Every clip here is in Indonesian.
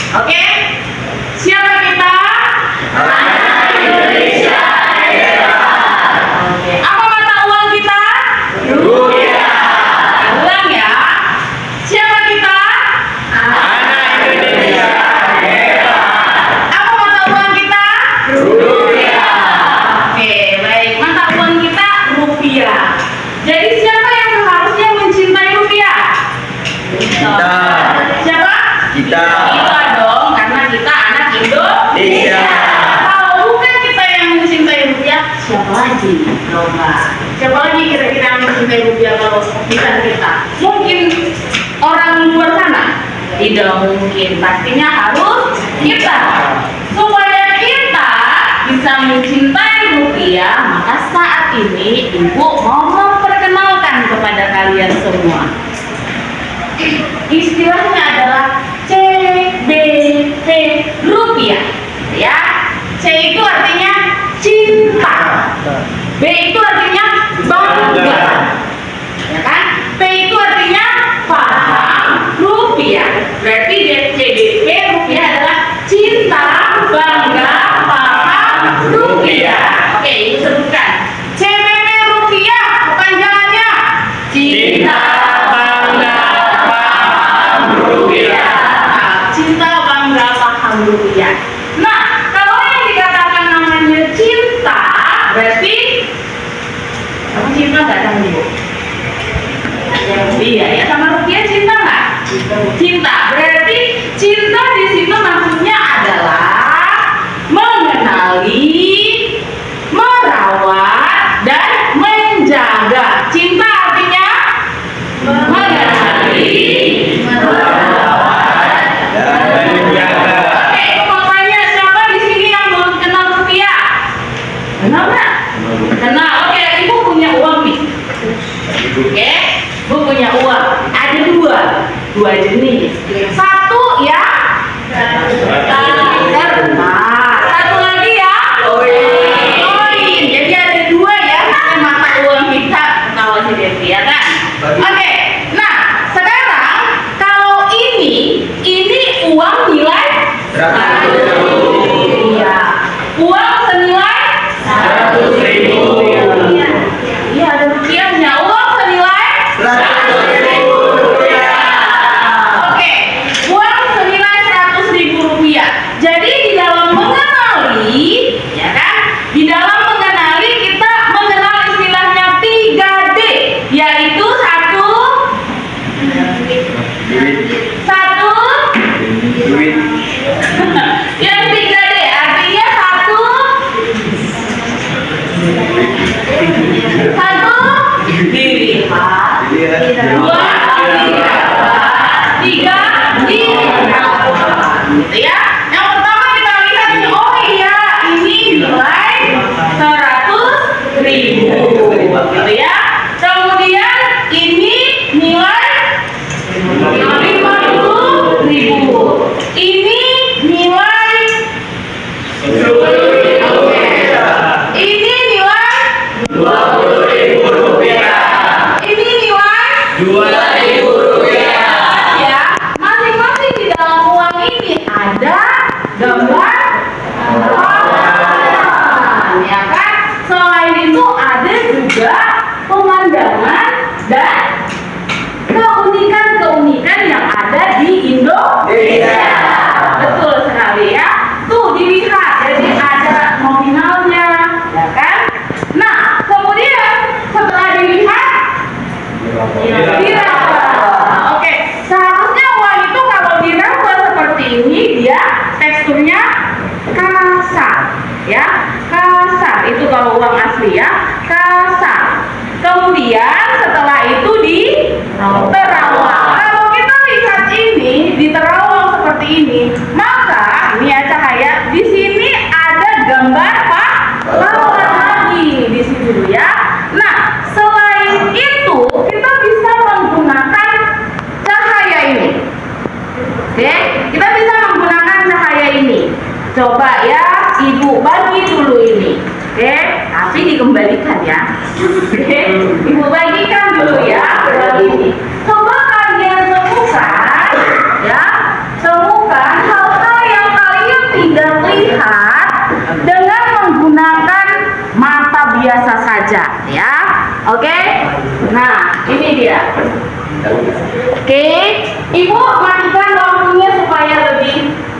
Oke? Siapa kita? Anak Indonesia Hebat. Oke. Apa mata uang kita? Rupiah. Ulang ya. Siapa kita? Anak Indonesia Hebat. Apa mata uang kita? Rupiah. Oke, baik. Mata uang kita rupiah. Jadi siapa yang seharusnya mencintai rupiah? Kita. Siapa? Kita. Kita dong, karena kita anak Indonesia. Kalau bukan kita yang mencintai rupiah, siapa lagi? Coba. Siapa lagi kira-kira yang mencintai rupiah kalau bukan kita? Mungkin orang luar sana? Tidak mungkin. Pastinya harus kita. Supaya kita bisa mencintai rupiah, maka saat ini Ibu mau memperkenalkan kepada kalian semua. Istilahnya adalah CBP rupiah, ya. C itu artinya cinta, B itu artinya bangga, ya kan? P itu artinya paham rupiah. Berarti CBP rupiah adalah cinta, bangga, paham rupiah. Oke, Ibu sebutkan. CBP rupiah kepanjangannya Cinta, bangga, paham rupiah. Cinta, bangga, paham rupiah. Nah, kalau yang dikatakan namanya cinta, berarti kamu cinta nggak sama Ibu? Iya ya, sama rupiah cinta nggak? Cinta. Berarti cinta di situ maksudnya adalah mengenali, merawat, dan menjaga. Cinta artinya mengenali, merawat, Dan menjaga. Oke, mau tanya siapa di sini yang belum kenal rupiah? Kenal nggak? Kenal. Oke, Ibu punya uang nih. Oke, Ibu punya uang. Ada dua jenis. Satu ya, kertas. Satu lagi ya, koin. Jadi ada dua ya, mata uang kita ketawa si Devi ya kan? Oke, nah sekarang kalau ini uang nilai 100.000. Iya. Uang senilai 100.000. Iya, ada rupiahnya. Uang senilai 100.000 rupiah. Oke, uang senilai 100.000 rupiah. Jadi di dalam mengenali, ya kan? Di dalam mengenali kita mengenal istilahnya 3D, yaitu satu, Duit. yang 3D artinya satu dilihat, dua dilihat, tiga dilihat, gitu ya. Yang pertama kita lihat nih, oh iya ini nilai 100.000, gitu ya. Kemudian ini nilai 50.000, ini nilai 10.000 rupiah. ini nilai 20.000 rupiah. ini nilai 2.000 rupiah. ya. Masing-masing di dalam uang ini ada gambar hewan, ya kan? Selain itu ada juga pemandangan dan keunikan-keunikan yang ada di Indonesia. Betul sekali ya. Tuh dilihat, jadi ada nominalnya, ya kan? Nah, kemudian setelah dilihat, diraba. Oke, seharusnya uang itu kalau diraba seperti ini dia teksturnya kasar, ya. Kasar itu kalau uang asli ya, kasar. Kemudian setelah itu diterawang. Kalau kita lihat ini diterawang seperti ini, maka ini ya Cahaya, di sini ada gambar pahlawan lagi di sini dulu ya. Nah, selain itu kita bisa menggunakan cahaya ini. Oke, kita bisa menggunakan cahaya ini. Coba ya, Ibu bagi dulu ini. Oke, tapi dikembalikan ya. Oke, Ibu bagikan dulu ya uang ini. Coba kalian temukan ya, temukan hal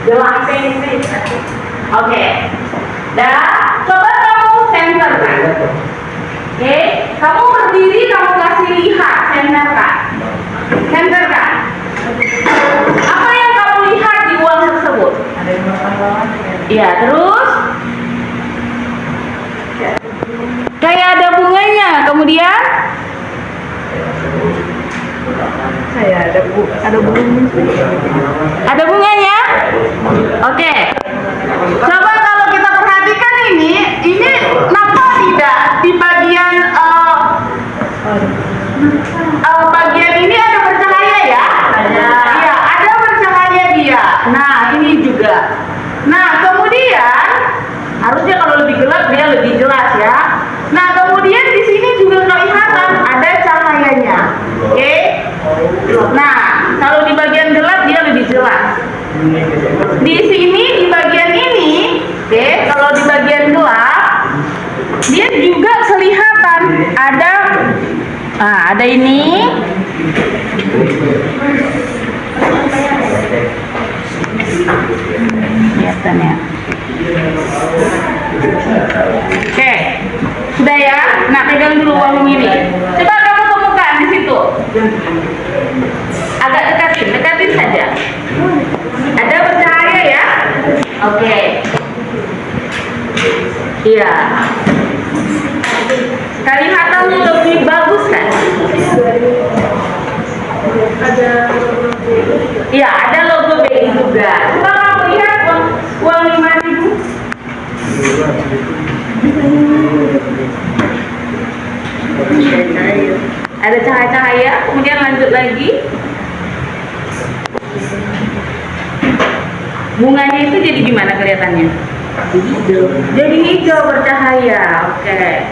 jelasin sih. Oke. Dah, coba kamu senterkan. Oke, kamu berdiri, kamu kasih lihat, senterkan. Senterkan. Apa yang kamu lihat di uang tersebut? Iya, terus kayak ada bunganya, kemudian ada bunganya. Oke. Coba kalau kita perhatikan ini nampak tidak di bagian bagian ini ada bercahaya ya? Iya, ada bercahaya dia. Nah, ini juga. Nah, kemudian harusnya kalau lebih gelap dia lebih jelas ya. Nah, kemudian di sini juga kelihatan ada cahayanya. Oke. Nah, kalau di bagian gelap dia lebih jelas. Di sini di bagian ini, oke, kalau di bagian gelap dia juga kelihatan ada ini. Kelihatan ya. Oke, sudah ya. Nah, pegang dulu uang ini. Coba kamu temukan di situ. Agak dekatin saja. Ada bercahaya ya? Oke. Iya. Kelihatan lebih bagus kan? Iya, ada logo BI juga. Coba kamu lihat uang 5.000. Ada cahaya-cahaya, kemudian lanjut lagi. Bunganya itu jadi gimana kelihatannya? Jadi hijau bercahaya. Oke.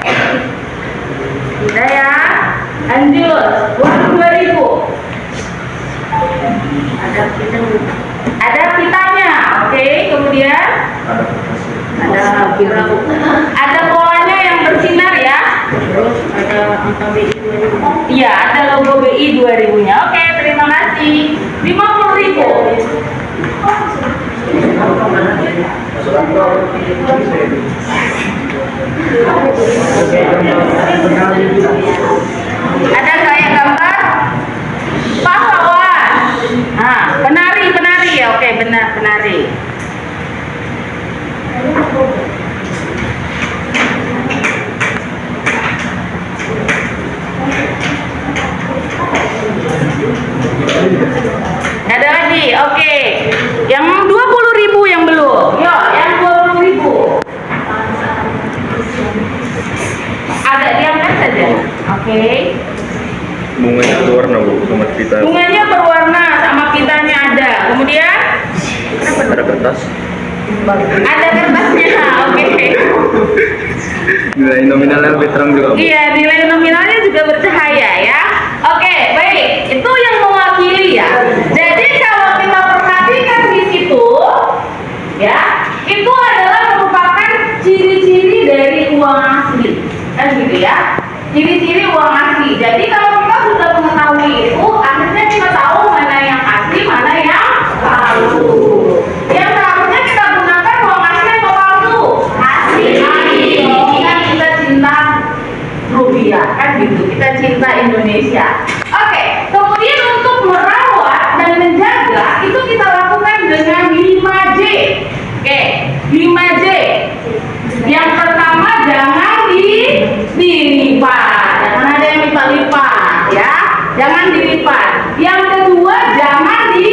Sudah ya. Lanjut. Uang 2.000. Ada pitanya. Oke, kemudian ada polanya yang bersinar ya. Terus ada angka BI 2000. Iya, ada logo BI 2000-nya. Oke, terima kasih. 50.000. Ada kayak gambar pahlawan. Penari ya. Oke, benar, penari. Ada lagi. Oke. Yang 20.000 yang belum. Yuk, yang 20.000. Agak diangkat saja. Oke. Bunganya berwarna Bu, sama kita. Bunganya berwarna, sama pitanya ada. Kemudian Ada kertas. ada kertasnya. Oke. Nilai nominalnya lebih terang juga Bu. Iya, nilai nominalnya juga bercahaya ya. Oke, baik. Itu yang mewakili ya. Jadi kalau kita perhatikan di situ, ya, itu adalah merupakan ciri-ciri dari uang asli, kan gitu ya. Ciri-ciri uang asli. Jadi kalau kita sudah mengetahui itu, akhirnya kita tahu mana yang asli, mana yang palsu. Yang seharusnya kita gunakan uang asli atau palsu? Asli. Kan kita cinta rupiah, kan gitu. Kita cinta Indonesia. Oke, kemudian untuk merawat dan menjaga itu kita lakukan dengan 5J. Oke, 5J. Yang pertama, jangan dilipat. Jangan ada yang lipat-lipat ya. Jangan dilipat. Yang kedua, jangan di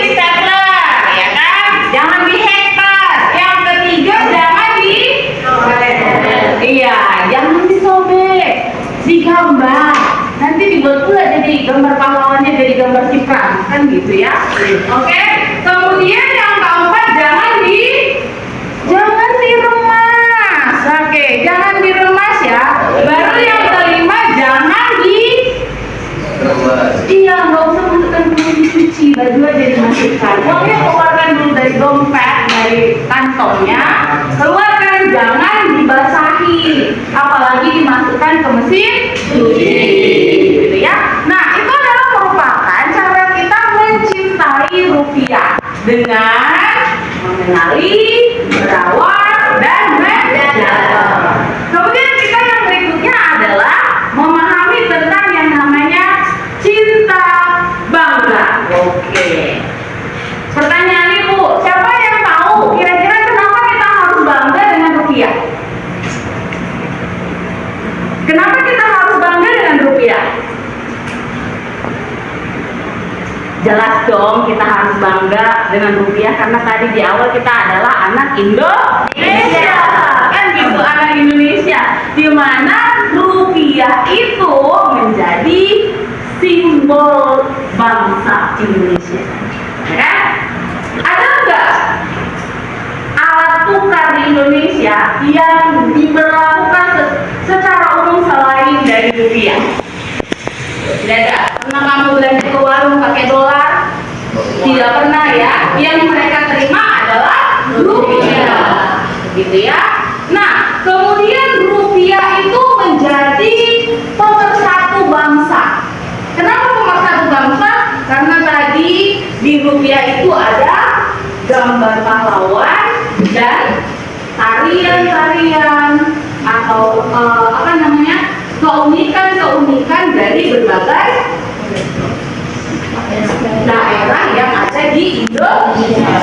stapler, ya kan? Jangan di hektar. Yang ketiga, jangan jangan disobek, digambar. Nanti dibuat pula jadi gambar pahlawannya, jadi gambar cipran, kan gitu ya. Oke. Kemudian yang keempat, jangan diremas. Oke, jangan diremas ya. Baru yang kelima, jangan nggak usah masukkan dulu dicuci, baju aja dimasukkan. Uangnya keluarkan dulu dari dompet, dari kantongnya, keluarkan, jangan dibasahi, apalagi dimasukkan ke mesin cuci, gitu ya. dengan mengenali, merawat, dan menjaga. Kemudian kita yang berikutnya adalah memahami tentang yang namanya cinta bangga. Oke. Pertanyaan Ibu, siapa yang tahu kira-kira kenapa kita harus bangga dengan rupiah? Kenapa kita harus bangga dengan rupiah? Jelas dong kita harus bangga dengan rupiah karena tadi di awal kita adalah anak Indonesia. Kan gitu, anak Indonesia. Di mana rupiah itu menjadi simbol bangsa Indonesia. Ya kan? Ada nggak alat tukar di Indonesia yang diberlakukan secara umum selain dari rupiah? Tidak ada. Pernah kamu belanja ke warung pakai dolar? Tidak pernah ya. Yang mereka terima adalah rupiah. Gitu ya. Nah, kemudian rupiah itu menjadi pemersatu bangsa. Kenapa pemersatu bangsa? Karena tadi di rupiah itu ada gambar pahlawan dan tarian-tarian atau keunikan dari berbagai daerah yang ada di Indonesia,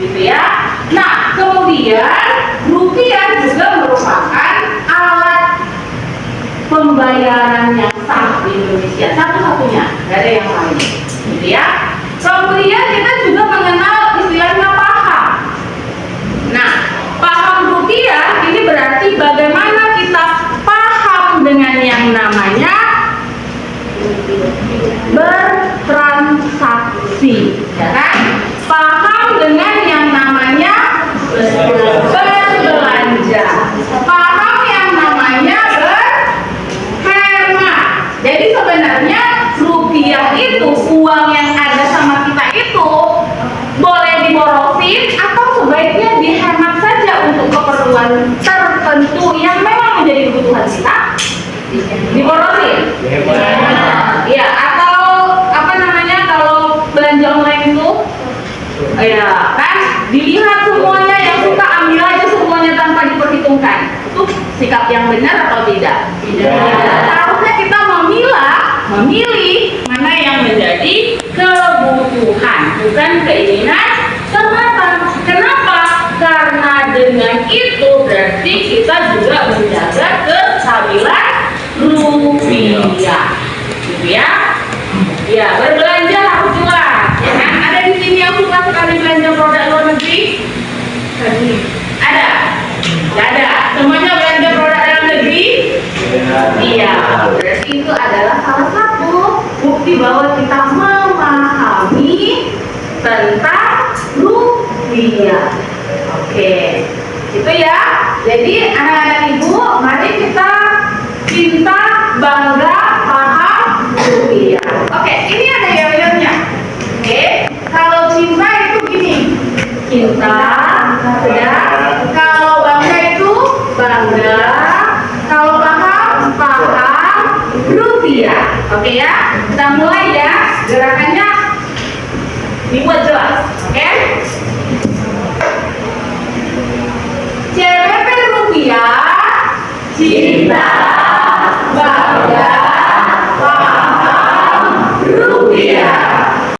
gitu ya. Nah, kemudian rupiah juga merupakan alat pembayaran yang sah di Indonesia, satu-satunya, nggak ada yang lain, gitu ya. Kemudian kita juga mengenal istilahnya paham. Nah, paham rupiah ini berarti bagaimana kita paham dengan yang namanya bertransaksi, ya kan? Paham dengan yang namanya berbelanja, paham yang namanya berhemat. Jadi sebenarnya rupiah itu, uang yang ada sama kita itu boleh diborosin atau sebaiknya dihemat saja untuk keperluan tertentu yang memang menjadi kebutuhan kita. Diborosin. Ya, atau kalau belanja online itu ya kan dilihat semuanya, yang suka ambil aja semuanya tanpa diperhitungkan. Itu sikap yang benar atau tidak? Tidak. Harusnya kita memilih mana yang menjadi kebutuhan, bukan keinginan semata. Kenapa? Karena dengan itu berarti kita juga menjaga kestabilan rupiah, gitu ya. Ya, berbelanja harus jelas, ya kan? Ada di sini yang suka sekali belanja produk luar negeri? Ada? Nggak ada. Semuanya belanja produk dalam negeri? Iya. Berarti itu adalah salah satu bukti bahwa kita memahami tentang rupiah. Oke, itu ya. Jadi anak-anak Ibu, mari kita cinta, bangga, paham rupiah. Oke, ini ada yel-yelnya. Oke, kalau cinta itu gini, cinta, ya. Kalau bangga itu bangga. Kalau paham, paham rupiah. Oke ya, kita mulai ya. Gerakannya dibuat jelas. Oke. CPP rupiah, cinta.